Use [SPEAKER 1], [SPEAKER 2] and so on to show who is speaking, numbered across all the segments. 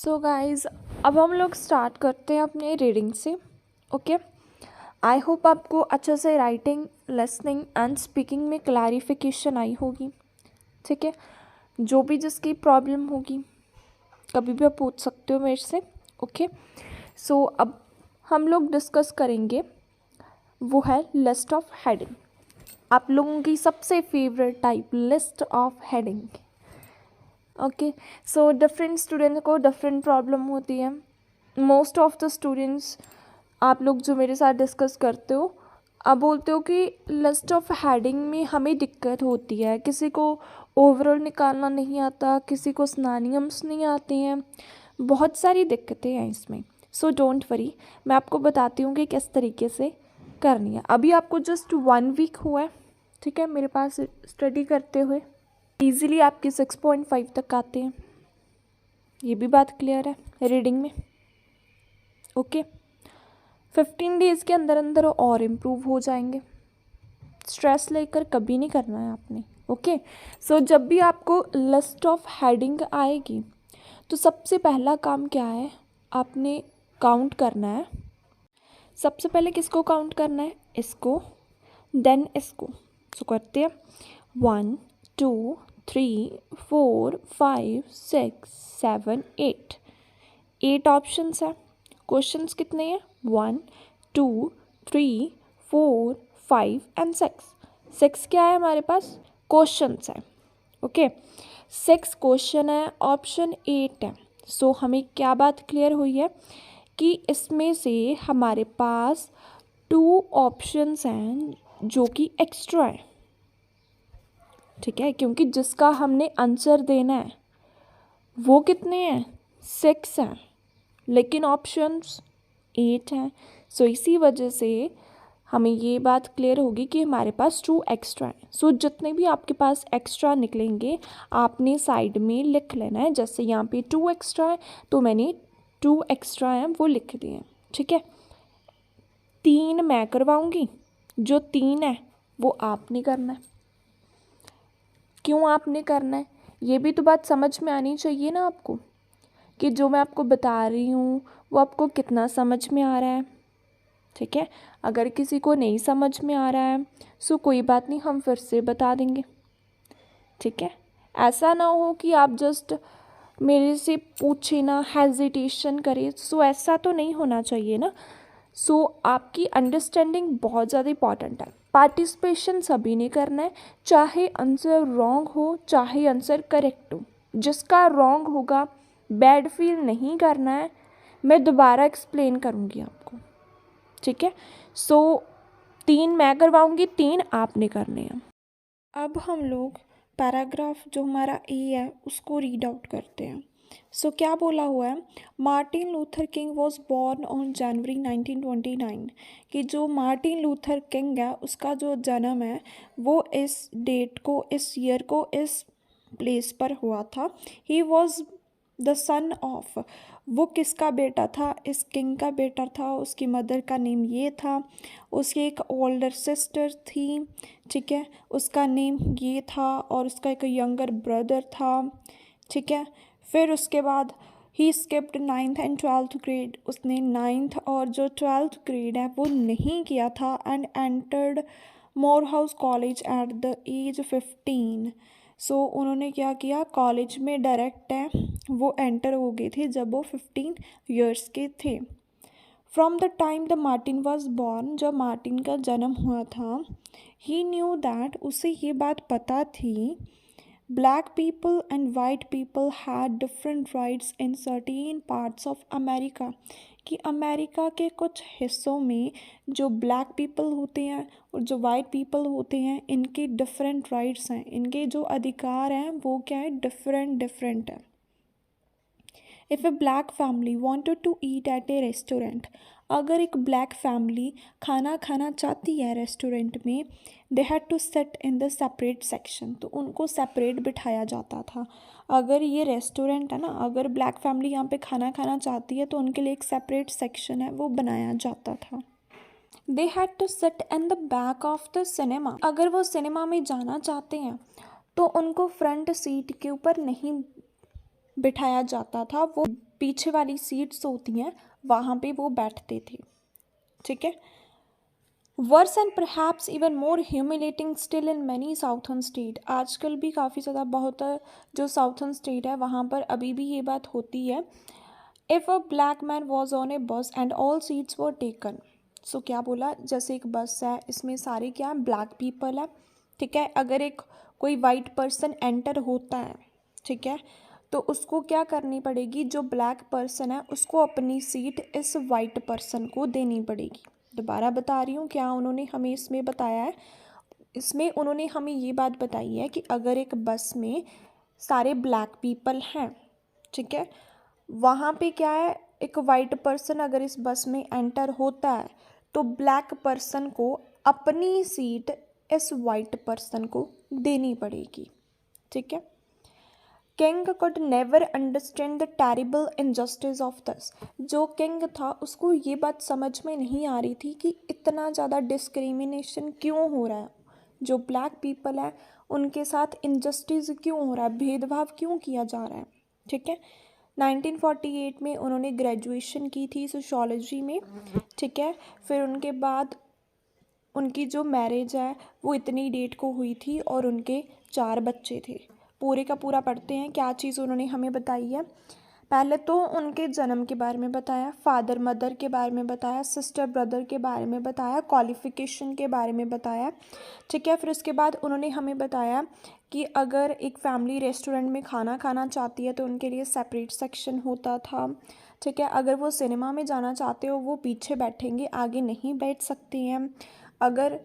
[SPEAKER 1] So guys, अब हम लोग स्टार्ट करते हैं अपने रीडिंग से। ओके, आई होप आपको अच्छे से राइटिंग, लिसनिंग एंड स्पीकिंग में क्लैरिफिकेशन आई होगी। ठीक है, जो भी जिसकी प्रॉब्लम होगी कभी भी आप पूछ सकते हो मेरे से। ओके, सो अब हम लोग डिस्कस करेंगे वो है लिस्ट ऑफ हेडिंग। आप लोगों की सबसे favourite type, list of heading. Okay, so different student को डिफरेंट प्रॉब्लम होती है। मोस्ट ऑफ द स्टूडेंट्स, आप लोग जो मेरे साथ डिस्कस करते हो, आप बोलते हो कि लिस्ट ऑफ हेडिंग में हमें दिक्कत होती है। किसी को ओवरऑल निकालना नहीं आता, किसी को सिनोनिम्स नहीं आते हैं, बहुत सारी दिक्कतें हैं इसमें। सो डोंट वरी, मैं आपको बताती हूँ कि किस तरीके से करनी है। अभी आपको जस्ट 1 वीक हुआ है, ठीक है, मेरे पास स्टडी करते हुए। ईज़िली आपके 6.5 तक आते हैं, ये भी बात क्लियर है रीडिंग में। ओके, 15 डेज़ के अंदर अंदर और इम्प्रूव हो जाएंगे। स्ट्रेस लेकर कभी नहीं करना है आपने। ओके, सो जब भी आपको लिस्ट ऑफ हेडिंग आएगी तो सबसे पहला काम क्या है, आपने काउंट करना है। सबसे पहले किसको काउंट करना है? इसको, देन इसको। सो करते हैं 1 2 3 4 5 6 7 8। 8 ऑप्शंस है। क्वेश्चंस कितने हैं? 1 2 3 4 5 एंड 6। 6 क्या है हमारे पास? क्वेश्चंस है। ओके, 6 क्वेश्चन है, ऑप्शन 8 है। सो हमें क्या बात क्लियर हुई है कि इसमें से हमारे पास 2 ऑप्शंस हैं जो कि एक्स्ट्रा है। ठीक है, क्योंकि जिसका हमने आंसर देना है वो कितने हैं? 6 हैं, लेकिन ऑप्शंस 8 हैं। सो इसी वजह से हमें ये बात क्लियर होगी कि हमारे पास 2 एक्स्ट्रा हैं। सो जितने भी आपके पास एक्स्ट्रा निकलेंगे आपने साइड में लिख लेना है। जैसे यहाँ पे 2 एक्स्ट्रा है तो मैंने 2 एक्स्ट्रा हैं वो लिख दिए हैं। ठीक है, 3 मैं करवाऊँगी, जो 3 है वो आपने करना है। क्यों आपने करना है, ये भी तो बात समझ में आनी चाहिए ना आपको, कि जो मैं आपको बता रही हूँ वो आपको कितना समझ में आ रहा है। ठीक है, अगर किसी को नहीं समझ में आ रहा है सो कोई बात नहीं, हम फिर से बता देंगे। ठीक है, ऐसा ना हो कि आप जस्ट मेरे से पूछे ना, हेजिटेशन करे। सो ऐसा तो नहीं होना चाहिए ना। सो आपकी अंडरस्टैंडिंग बहुत ज़्यादा इंपॉर्टेंट है। पार्टिसिपेशन सभी ने करना है, चाहे आंसर रॉन्ग हो चाहे आंसर करेक्ट हो। जिसका रॉन्ग होगा बैड फील नहीं करना है, मैं दोबारा एक्सप्लेन करूँगी आपको। ठीक है, सो 3 मैं करवाऊँगी, 3 आपने करने हैं। अब हम लोग पैराग्राफ जो हमारा ए है उसको रीड आउट करते हैं। सो क्या बोला हुआ है? Martin Luther king was born on January 1929। कि जो मार्टिन लूथर किंग है उसका जो जन्म है वो इस डेट को, इस ईयर को, इस प्लेस पर हुआ था। He was the son of, वो किसका बेटा था? इस किंग का बेटा था। उसकी मदर का नेम ये था। उसकी एक ओल्डर सिस्टर थी, ठीक है, उसका नेम ये था, और उसका एक यंगर ब्रदर था। ठीक है, फिर उसके बाद ही skipped 9th and 12th grade, उसने 9th और जो 12th ग्रेड है वो नहीं किया था। And entered Morehouse college at the age 15। So उन्होंने क्या किया, कॉलेज में डायरेक्ट है वो एंटर हो गए थे जब वो 15 ईयर्स के थे। From the time the Martin was born, जब मार्टिन का जन्म हुआ था, ही न्यू दैट, उसे ये बात पता थी, black people and white people had different rights in certain parts of America. कि अमेरिका के कुछ हिस्सों में जो ब्लैक पीपल होते हैं और जो वाइट पीपल होते हैं इनके डिफरेंट राइट्स हैं, इनके जो अधिकार हैं वो क्या है, डिफरेंट डिफरेंट है। If a black family wanted to eat at a restaurant, अगर एक ब्लैक फैमिली खाना खाना चाहती है रेस्टोरेंट में, they had to sit in the separate section, तो उनको सेपरेट बिठाया जाता था। अगर ये रेस्टोरेंट है ना, अगर ब्लैक फैमिली यहाँ पे खाना खाना चाहती है तो उनके लिए एक सेपरेट सेक्शन है वो बनाया जाता था। They had to sit in the back of the cinema, अगर वो सिनेमा में जाना चाहते हैं तो उनको फ्रंट सीट के ऊपर नहीं बिठाया जाता था, वो पीछे वाली सीट्स होती हैं वहाँ पे वो बैठते थे, ठीक है। Worse and perhaps even more humiliating still in many southern state, आजकल भी काफ़ी ज़्यादा बहुत जो साउथर्न स्टेट है वहाँ पर अभी भी ये बात होती है। If a black man was on a bus and all seats were taken, so क्या बोला, जैसे एक बस है इसमें सारे क्या ब्लैक पीपल है, ठीक है। अगर एक कोई वाइट पर्सन एंटर होता है, ठीक है, तो उसको क्या करनी पड़ेगी, जो ब्लैक पर्सन है उसको अपनी सीट इस वाइट पर्सन को देनी पड़ेगी। दोबारा बता रही हूँ क्या उन्होंने हमें इसमें बताया है, इसमें उन्होंने हमें ये बात बताई है कि अगर एक बस में सारे ब्लैक पीपल हैं, ठीक है, वहाँ पे क्या है, एक वाइट पर्सन अगर इस बस में एंटर होता है तो ब्लैक पर्सन को अपनी सीट इस वाइट पर्सन को देनी पड़ेगी, ठीक है। King could never understand the terrible injustice of this, जो किंग था उसको ये बात समझ में नहीं आ रही थी कि इतना ज़्यादा डिस्क्रिमिनेशन क्यों हो रहा है, जो ब्लैक पीपल है उनके साथ इनजस्टिस क्यों हो रहा है, भेदभाव क्यों किया जा रहा है, ठीक है। 1948 में उन्होंने ग्रेजुएशन की थी सोशियोलॉजी में, ठीक है। फिर उनके बाद उनकी जो मैरिज है वो इतनी डेट को हुई थी और उनके 4 बच्चे थे। पूरे का पूरा पढ़ते हैं क्या चीज़ उन्होंने हमें बताई है। पहले तो उनके जन्म के बारे में बताया, फादर मदर के बारे में बताया, सिस्टर ब्रदर के बारे में बताया, क्वालिफ़िकेशन के बारे में बताया, ठीक है। फिर उसके बाद उन्होंने हमें बताया कि अगर एक फैमिली रेस्टोरेंट में खाना खाना चाहती है तो उनके लिए सेपरेट सेक्शन होता था, ठीक है। अगर वो सिनेमा में जाना चाहते हो वो पीछे बैठेंगे, आगे नहीं बैठ सकती हैं। अगर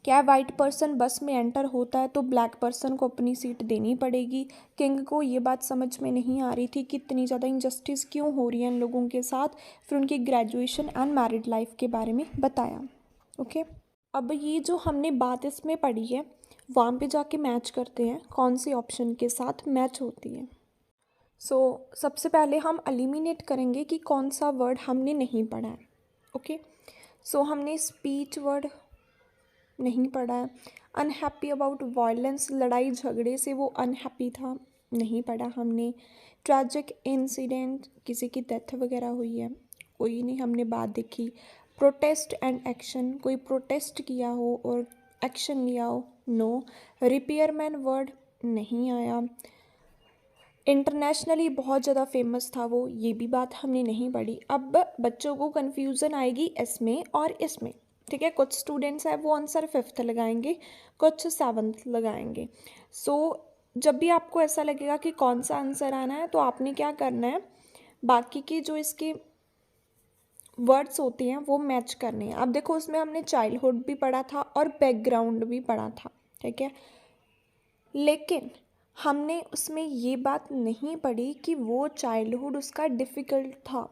[SPEAKER 1] क्या वाइट पर्सन बस में एंटर होता है तो ब्लैक पर्सन को अपनी सीट देनी पड़ेगी। किंग को ये बात समझ में नहीं आ रही थी कि इतनी ज़्यादा इंजस्टिस क्यों हो रही है इन लोगों के साथ। फिर उनकी ग्रेजुएशन एंड मैरिड लाइफ के बारे में बताया, ओके। अब ये जो हमने बात इसमें पढ़ी है वहाँ पे जाके मैच करते हैं कौन सी ऑप्शन के साथ मैच होती है। सबसे पहले हम एलिमिनेट करेंगे कि कौन सा वर्ड हमने नहीं पढ़ा है, ओके। हमने स्पीच वर्ड नहीं पढ़ा है। अनहैप्पी अबाउट वायलेंस, लड़ाई झगड़े से वो अनहैप्पी था, नहीं पढ़ा हमने। ट्रैजिक इंसिडेंट, किसी की डेथ वगैरह हुई है, कोई नहीं हमने बात देखी। प्रोटेस्ट एंड एक्शन, कोई प्रोटेस्ट किया हो और एक्शन लिया हो, नो। रिपेयरमैन वर्ड नहीं आया। इंटरनेशनली बहुत ज़्यादा फेमस था वो, ये भी बात हमने नहीं पढ़ी। अब बच्चों को कन्फ्यूज़न आएगी इसमें और इसमें, ठीक है। कुछ स्टूडेंट्स हैं वो आंसर 5th लगाएंगे, कुछ 7th लगाएंगे। जब भी आपको ऐसा लगेगा कि कौन सा आंसर आना है तो आपने क्या करना है, बाकी की जो इसके वर्ड्स होते हैं वो मैच करने हैं। अब देखो उसमें हमने चाइल्डहुड भी पढ़ा था और बैकग्राउंड भी पढ़ा था, ठीक है। लेकिन हमने उसमें ये बात नहीं पढ़ी कि वो चाइल्डहुड उसका डिफ़िकल्ट था,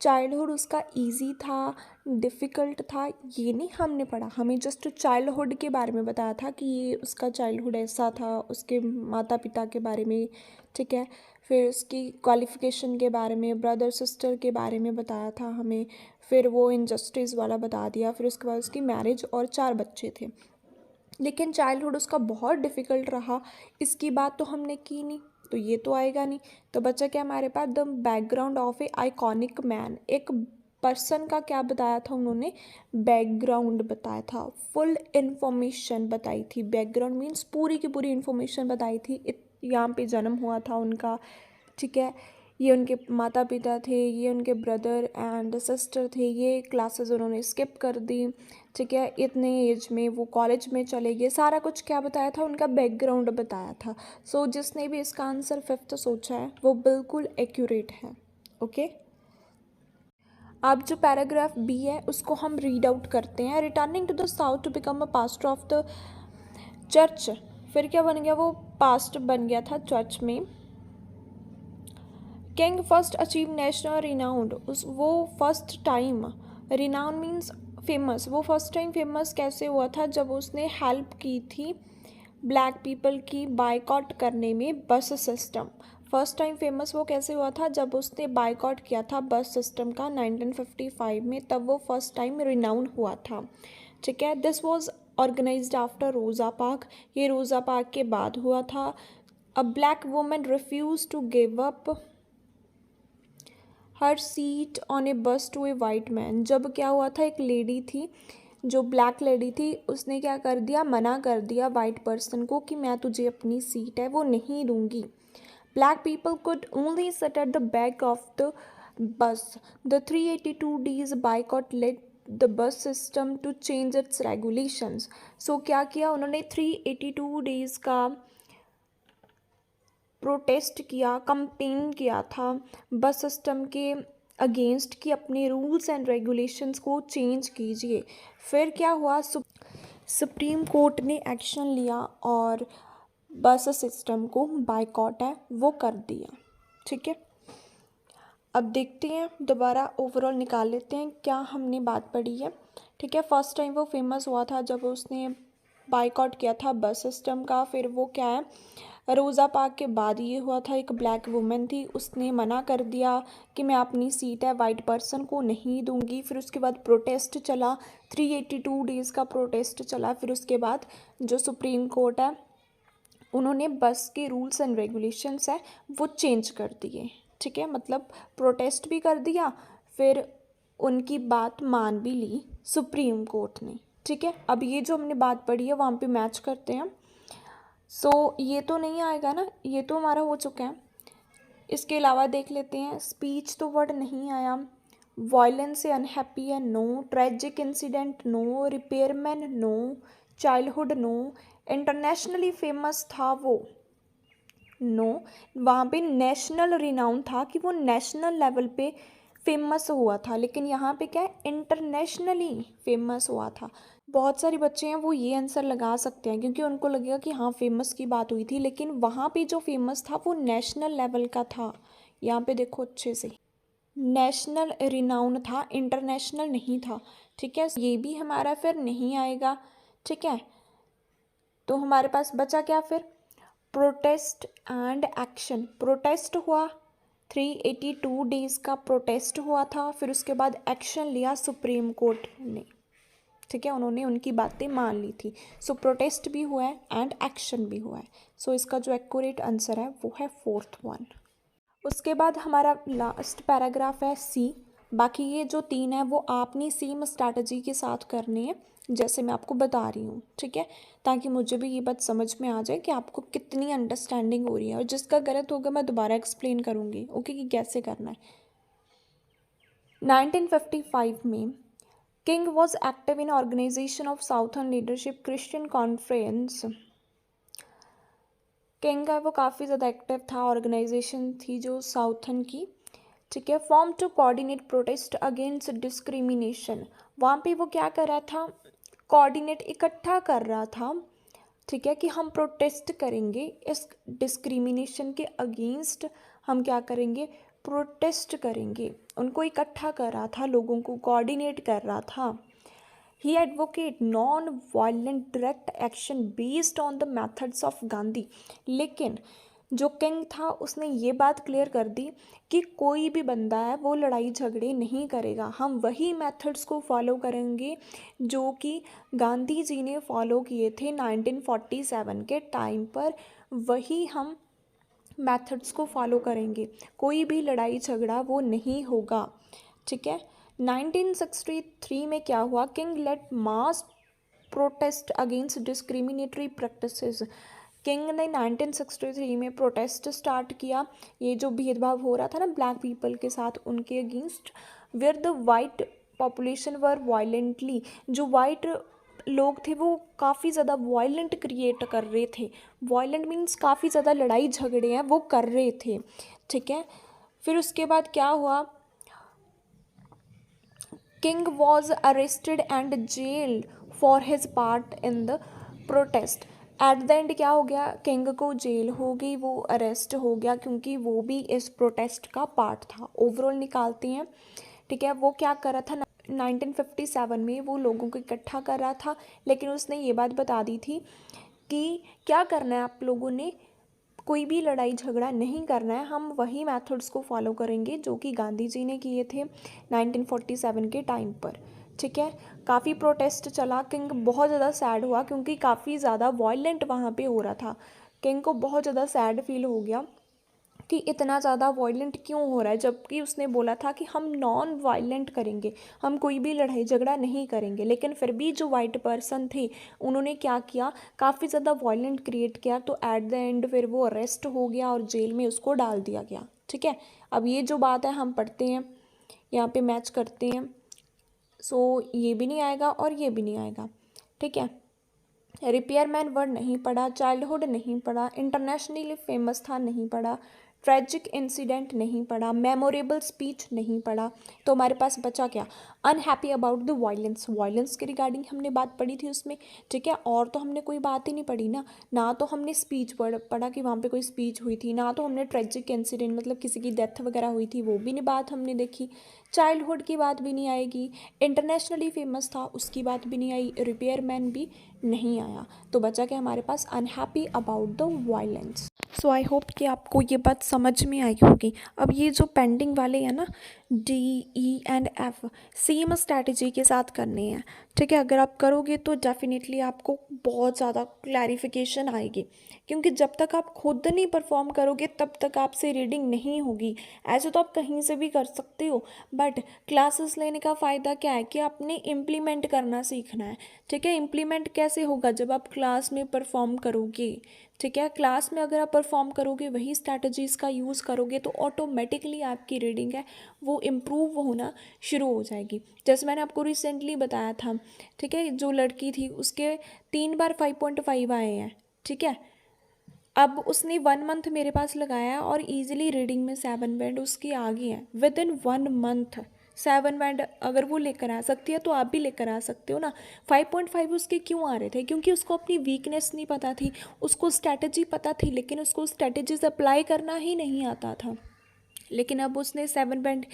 [SPEAKER 1] चाइल्डहुड उसका इजी था, डिफ़िकल्ट था, ये नहीं हमने पढ़ा। हमें जस्ट चाइल्डहुड के बारे में बताया था कि ये उसका चाइल्डहुड ऐसा था, उसके माता पिता के बारे में, ठीक है। फिर उसकी क्वालिफ़िकेशन के बारे में, ब्रदर सिस्टर के बारे में बताया था हमें। फिर वो इनजस्टिस वाला बता दिया। फिर उसके बाद उसकी मैरिज और 4 बच्चे थे। लेकिन चाइल्डहुड उसका बहुत डिफ़िकल्ट रहा, इसकी बात तो हमने की नहीं, तो ये तो आएगा नहीं। तो बच्चा क्या हमारे पास, the background of a iconic man, एक पर्सन का क्या बताया था उन्होंने, बैकग्राउंड बताया था, फुल इन्फॉर्मेशन बताई थी। बैकग्राउंड मीन्स पूरी की पूरी इन्फॉर्मेशन बताई थी। यहाँ पे जन्म हुआ था उनका, ठीक है, ये उनके माता पिता थे, ये उनके ब्रदर एंड सिस्टर थे, ये क्लासेस उन्होंने स्किप कर दी, ठीक है, इतने एज में वो कॉलेज में चले गए, सारा कुछ क्या बताया था, उनका बैकग्राउंड बताया था। जिसने भी इसका आंसर 5th सोचा है वो बिल्कुल एक्यूरेट है, ओके। अब जो पैराग्राफ बी है उसको हम रीड आउट करते हैं। Returning to the south to become a pastor of the church, फिर क्या बन गया, वो पास्ट बन गया था चर्च में। King first achieve national renowned, वो first time, renowned means famous, वो फर्स्ट टाइम फेमस कैसे हुआ था, जब उसने हेल्प की थी ब्लैक पीपल की बायकॉट करने में बस सिस्टम। फर्स्ट टाइम फेमस वो कैसे हुआ था, जब उसने बायकॉट किया था बस सिस्टम का 1955 में, तब वो फर्स्ट टाइम रिनाउंड हुआ था, ठीक है। This was organised after Rosa Park, ये रोज़ा पार्क के बाद हुआ था। A black woman refuse to give up her seat on a bus to A white man. जब क्या हुआ था, एक लेडी थी जो ब्लैक लेडी थी, उसने क्या कर दिया, मना कर दिया वाइट पर्सन को कि मैं तुझे अपनी सीट है वो नहीं दूंगी। Black people could only sit at the back of the bus. The 382 days boycott led the bus system to change its regulations. So क्या किया उन्होंने, 382 days का प्रोटेस्ट किया, कंपेन किया था बस सिस्टम के अगेंस्ट कि अपने रूल्स एंड रेगुलेशंस को चेंज कीजिए। फिर क्या हुआ, सुप्रीम कोर्ट ने एक्शन लिया और बस सिस्टम को बाइकॉट है वो कर दिया। ठीक है, अब देखते हैं दोबारा ओवरऑल निकाल लेते हैं क्या हमने बात पढ़ी है। ठीक है, फर्स्ट टाइम वो फेमस हुआ था जब उसने बाइकॉट किया था बस सिस्टम का। फिर वो क्या है, रोज़ा पार्क के बाद ये हुआ था, एक ब्लैक वुमेन थी, उसने मना कर दिया कि मैं अपनी सीट है वाइट पर्सन को नहीं दूंगी। फिर उसके बाद प्रोटेस्ट चला, 382 days का प्रोटेस्ट चला। फिर उसके बाद जो सुप्रीम कोर्ट है उन्होंने बस के रूल्स एंड रेगुलेशंस है वो चेंज कर दिए। ठीक है, मतलब प्रोटेस्ट भी कर दिया, फिर उनकी बात मान भी ली सुप्रीम कोर्ट ने। ठीक है, अब ये जो हमने बात पढ़ी है वहाँ पे मैच करते हैं। सो ये तो नहीं आएगा ना, ये तो हमारा हो चुका है। इसके अलावा देख लेते हैं, स्पीच तो वर्ड नहीं आया, वायलेंस से अनहैप्पी है no, tragic incident no, repairman no, childhood no, internationally famous था वो नो, वहाँ पे नेशनल रिनाउन था कि वो नेशनल लेवल पे फेमस हुआ था, लेकिन यहाँ पे क्या है, इंटरनेशनली फेमस हुआ था। बहुत सारे बच्चे हैं वो ये आंसर लगा सकते हैं क्योंकि उनको लगेगा कि हाँ फेमस की बात हुई थी, लेकिन वहाँ पे जो फेमस था वो नेशनल लेवल का था। यहाँ पे देखो अच्छे से, नेशनल रिनाउन था, इंटरनेशनल नहीं था। ठीक है, ये भी हमारा फिर नहीं आएगा। ठीक है, तो हमारे पास बचा क्या फिर, प्रोटेस्ट एंड एक्शन। प्रोटेस्ट हुआ, 382 days का प्रोटेस्ट हुआ था, फिर उसके बाद एक्शन लिया सुप्रीम कोर्ट ने। ठीक है, उन्होंने उनकी बातें मान ली थी। सो प्रोटेस्ट भी हुआ है एंड एक्शन भी हुआ है। सो इसका जो एक्यूरेट आंसर है वो है 4th one। उसके बाद हमारा लास्ट पैराग्राफ है सी। बाकी ये जो 3 है वो आपने सेम स्ट्रैटेजी के साथ करनी है जैसे मैं आपको बता रही हूँ। ठीक है, ताकि मुझे भी ये बात समझ में आ जाए कि आपको कितनी अंडरस्टैंडिंग हो रही है, और जिसका गलत होगा मैं दोबारा एक्सप्लेन करूँगी ओके कि कैसे करना है। 1955 में King was active in organization of Southern Leadership Christian Conference. King है वो काफ़ी ज़्यादा एक्टिव था, ऑर्गेनाइजेशन थी जो साउथर्न की। ठीक है, form to coordinate protest against discrimination. वहाँ पे वो क्या कर रहा था, कोऑर्डिनेट इकट्ठा कर रहा था। ठीक है, कि हम प्रोटेस्ट करेंगे इस डिस्क्रिमिनेशन के अगेंस्ट, हम क्या करेंगे, प्रोटेस्ट करेंगे। उनको इकट्ठा कर रहा था, लोगों को कोऑर्डिनेट कर रहा था। He advocate non violent direct action based on the methods of Gandhi. लेकिन जो किंग था उसने ये बात क्लियर कर दी कि कोई भी बंदा है वो लड़ाई झगड़े नहीं करेगा, हम वही मेथड्स को फॉलो करेंगे जो कि गांधी जी ने फॉलो किए थे 1947 के टाइम पर, वही हम मेथड्स को फॉलो करेंगे, कोई भी लड़ाई झगड़ा वो नहीं होगा। ठीक है, 1963 में क्या हुआ, king led mass protest against discriminatory practices. King ने 1963 में प्रोटेस्ट स्टार्ट किया, ये जो भेदभाव हो रहा था ना ब्लैक पीपल के साथ उनके against, where the white population were violently, जो वाइट लोग थे वो काफ़ी ज़्यादा वायलेंट क्रिएट कर रहे थे। वायलेंट मीन्स काफ़ी ज़्यादा लड़ाई झगड़े हैं वो कर रहे थे। ठीक है, फिर उसके बाद क्या हुआ, king was arrested and gelled for his part in the protest. At the end क्या हो गया, किंग को जेल हो गई, वो अरेस्ट हो गया क्योंकि वो भी इस प्रोटेस्ट का पार्ट था। ओवरऑल निकालते हैं। ठीक है, वो क्या कर रहा था, 1957 में वो लोगों को इकट्ठा कर रहा था, लेकिन उसने ये बात बता दी थी कि क्या करना है आप लोगों ने, कोई भी लड़ाई झगड़ा नहीं करना है, हम वही मेथड्स को फॉलो करेंगे जो कि गांधी जी ने किए थे 1947 के टाइम पर। ठीक है, काफ़ी प्रोटेस्ट चला, किंग बहुत ज़्यादा सैड हुआ क्योंकि काफ़ी ज़्यादा वायलेंट वहाँ पे हो रहा था। किंग को बहुत ज़्यादा सैड फील हो गया कि इतना ज़्यादा वायलेंट क्यों हो रहा है, जबकि उसने बोला था कि हम नॉन वायलेंट करेंगे, हम कोई भी लड़ाई झगड़ा नहीं करेंगे। लेकिन फिर भी जो वाइट पर्सन थे उन्होंने क्या किया, काफ़ी ज़्यादा वायलेंट क्रिएट किया। तो एट द एंड फिर वो अरेस्ट हो गया और जेल में उसको डाल दिया गया। ठीक है, अब ये जो बात है हम पढ़ते हैं, यहाँ पे मैच करते हैं। सो ये भी नहीं आएगा और ये भी नहीं आएगा। ठीक है, रिपेयरमैन वर्ड नहीं पढ़ा, चाइल्डहुड नहीं पढ़ा, इंटरनेशनली फेमस था नहीं पढ़ा, ट्रेजिक इंसिडेंट नहीं पढ़ा, मेमोरेबल स्पीच नहीं पढ़ा। तो हमारे पास बचा क्या, unhappy about the violence, violence के रिगार्डिंग हमने बात पढ़ी थी उसमें। ठीक है, और तो हमने कोई बात ही नहीं पढ़ी ना तो हमने स्पीच पढ़ा कि वहाँ पे कोई स्पीच हुई थी, ना तो हमने ट्रेजिक इंसिडेंट मतलब किसी की डेथ वगैरह हुई थी वो भी नहीं बात हमने देखी, चाइल्डहुड की बात भी नहीं आएगी, इंटरनेशनली फेमस था उसकी बात भी नहीं आई, रिपेयरमैन भी नहीं आया। तो बचा क्या हमारे पास, unhappy about the violence. So I hope कि आपको ये बात समझ में आई होगी। अब ये जो पेंडिंग वाले हैं ना, D E and F, same strategy के साथ करने हैं। ठीक है, अगर आप करोगे तो डेफिनेटली आपको बहुत ज़्यादा क्लैरिफिकेशन आएगी, क्योंकि जब तक आप खुद नहीं परफॉर्म करोगे तब तक आपसे रीडिंग नहीं होगी। ऐसे तो आप कहीं से भी कर सकते हो, बट क्लासेस लेने का फ़ायदा क्या है कि आपने इम्प्लीमेंट करना सीखना है। ठीक है, इम्प्लीमेंट कैसे होगा, जब आप क्लास में परफॉर्म करोगे। ठीक है, क्लास में अगर आप परफॉर्म करोगे, वही स्ट्रैटेजीज़ का यूज़ करोगे, तो ऑटोमेटिकली आपकी रीडिंग है वो इम्प्रूव होना शुरू हो जाएगी। जैसे मैंने आपको रिसेंटली बताया था, ठीक है, जो लड़की थी उसके 3 बार 5.5 आए हैं। ठीक है, अब उसने 1 मंथ मेरे पास लगाया और ईजिली रीडिंग में 7 बैंड उसकी आ गई हैं विद इन 1 मंथ। 7 बैंड अगर वो लेकर आ सकती है तो आप भी लेकर आ सकते हो ना। 5.5 उसके क्यों आ रहे थे, क्योंकि उसको अपनी वीकनेस नहीं पता थी, उसको स्ट्रैटेजी पता थी लेकिन उसको स्ट्रैटेजीज अप्लाई करना ही नहीं आता था। लेकिन अब उसने 7 बैंड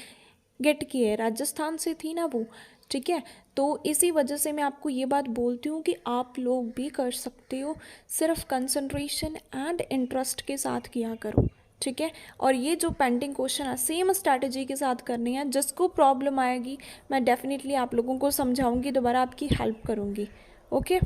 [SPEAKER 1] गेट किए, राजस्थान से थी ना वो। ठीक है, तो इसी वजह से मैं आपको ये बात बोलती हूँ कि आप लोग भी कर सकते हो, सिर्फ कंसंट्रेशन एंड इंटरेस्ट के साथ किया करो। ठीक है, और ये जो पेंडिंग क्वेश्चन है सेम स्ट्रैटेजी के साथ करनी है। जिसको प्रॉब्लम आएगी मैं डेफिनेटली आप लोगों को समझाऊंगी, दोबारा आपकी हेल्प करूँगी। ओके।